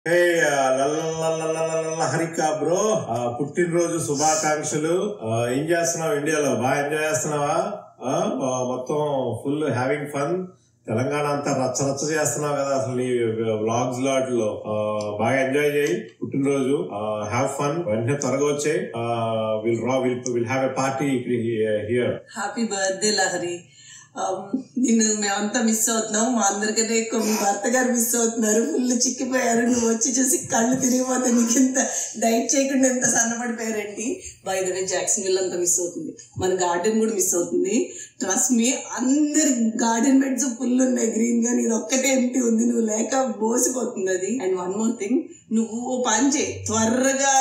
హే Harika bro, పుట్టినరోజు శుభాకాంక్షలు. ఏం చేస్తున్నావు? ఇండియాలో బాగా ఎంజాయ్ చేస్తున్నావా? మొత్తం ఫుల్ హ్యావింగ్ ఫన్. తెలంగాణ అంతా రచ్చ రచ్చ చేస్తున్నావు కదా అసలు. నీ వ్లాగ్స్ లో బాగా ఎంజాయ్ చేయి. పుట్టినరోజు హ్యావ్ ఫన్. వెంటనే త్వరగా వచ్చాయి. Will have a party here. Happy birthday Lahari. నిన్ను మేమంతా మిస్ అవుతున్నావు. మా అందరికన్నా ఎక్కువ మీ భర్త గారు మిస్ అవుతున్నారు. ఫుల్ చిక్కిపోయారు. నువ్వు వచ్చి చూసి కళ్ళు తిరిగిపోతే నీకు ఇంత డైట్ చేయకుండా ఎంత సన్నపడిపోయారండి. By the way Jackson will అంతా మిస్ అవుతుంది. మన గార్డెన్ కూడా మిస్ అవుతుంది. ట్రస్ట్ మీ, అందరి గార్డెన్ బెడ్స్ ఫుల్ ఉన్నాయి గ్రీన్ గా, నీది ఒక్కటే ఎంటీ ఉంది. నువ్వు లేక బోసిపోతుంది అది. అండ్ వన్ మోర్ థింగ్, నువ్వు ఓ పని చేయి త్వరగా.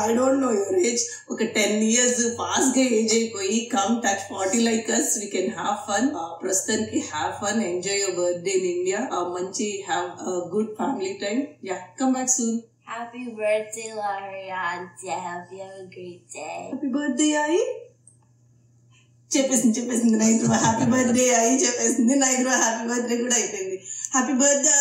I don't know your age, ఒక 10 years ఫాస్ట్ గా ఏజ్ అయిపోయి come touch 40 like us. We can have fun. ప్రస్తుతానికి have fun, enjoy your birthday in India. మంచి have good family time. Yeah, come back soon. Happy birthday, Larry Auntie. I hope you have a great day. Happy birthday అయ్యి చెప్పేసింది night. Happy birthday అయ్యి చెప్పేసింది night. Happy birthday కూడా అయిపోయింది. Happy birthday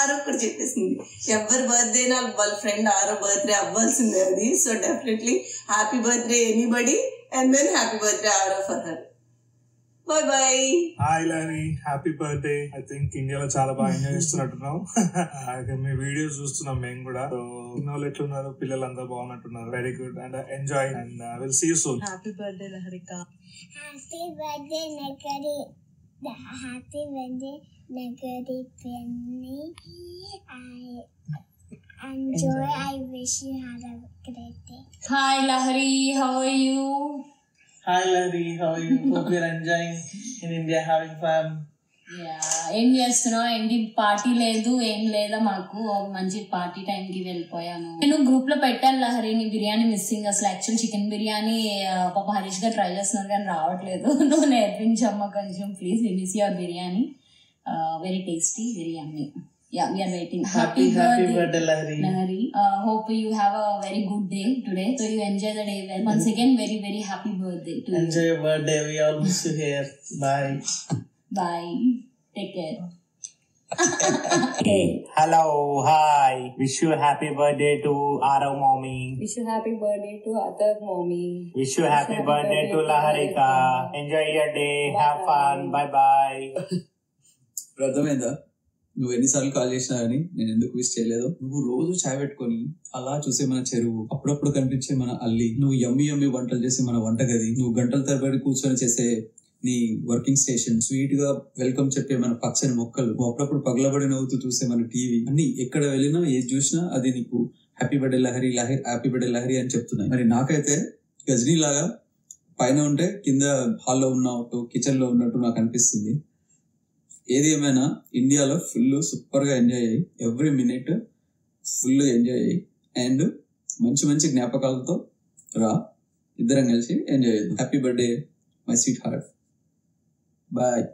ఆరో కూడా చెప్పేసింది. ఎవరి బర్త్డే నా వాళ్ళ ఫ్రెండ్ ఆరో బర్త్డే అవ్వాల్సిందే అది. So definitely happy birthday anybody and then happy birthday ఆరో for her. Bye bye. Hi లారీ, హ్యాపీ బర్త్డే. ఐ థింక్ ఇండియాలో చాలా బాగా ఎంజాయ్ చేస్తున్నట్టున్నాం. మీ వీడియోస్ చూస్తున్నాం మేము కూడా. సో వాళ్ళు ఎట్లున్నారు? పిల్లలందరూ బాగున్నట్టున్నారు. Very good and enjoy and will see you soon. Happy birthday Laharika. Happy birthday, Nagari. Happy birthday, Nagari Penny. I enjoy. I wish you had a great day. Hi Lahari, how are you? Hi Larry, how are you? Hope you're enjoying in India, having fun. ఏం చేస్తున్నావు? ఏంటి party లేదు ఏం లేదా? మాకు మంచి party టైంకి వెళ్ళిపోయాను. నేను గ్రూప్ లో పెట్టాను లహరి, నీ బిర్యానీ మిస్సింగ్. అసలు యాక్చువల్ చికెన్ బిర్యానీ పాప హరీష్ గారు ట్రై చేస్తున్నారు కానీ రావట్లేదు. నువ్వు నేర్పించమ్మా కొంచెం please. We miss your biryani, very tasty, very yummy. Yeah, we are waiting. Happy birthday, Lahari. Hope you have a very good day today. So you enjoy the day well. Once again, very, very happy birthday to you. Enjoy your birthday. We all miss you here. Bye. Bye. Take care. Hey, hello, hi. Wish you happy birthday to Arav mommy. Wish you happy birthday to other mommy. Wish you happy birthday to Laharika. Enjoy your day. Have fun. Bye bye. అర్థమైందా? నువ్వు ఎన్నిసార్లు call చేసినా కానీ నేను ఎందుకు wish చేయలేదు. నువ్వు రోజు చాయ్ పెట్టుకొని అలా చూసే మన చెరువు, అప్పుడప్పుడు కనిపించే మన అల్లి, నువ్వు యమ్మి వంటలు చేసే మన వంటగది, నువ్వు గంటల తరబడి కూర్చొని చేసే నీ వర్కింగ్ స్టేషన్, స్వీట్ గా వెల్కమ్ చెప్పే మన పచ్చని మొక్కలు, నువ్వు అప్పుడప్పుడు పగలబడి నవ్వుతూ చూసే మన టీవీ, అన్ని ఎక్కడ వెళ్ళినా ఏది చూసినా అది నీకు happy birthday Lahari, happy birthday Lahari అని చెప్తున్నాయి. మరి నాకైతే గజనీ లాగా పైన ఉంటే కింద హాల్లో ఉన్నట్టు, కిచెన్ లో ఉన్నట్టు నాకు అనిపిస్తుంది. ఏది ఏమైనా ఇండియాలో ఫుల్ సూపర్ గా ఎంజాయ్ అయ్యి, ఎవ్రీ మినిట్ ఫుల్ ఎంజాయ్ అయ్యి, అండ్ మంచి మంచి జ్ఞాపకాలతో రా, ఇద్దరం కలిసి ఎంజాయ్ చేద్దాం. Happy birthday my sweetheart. Bye.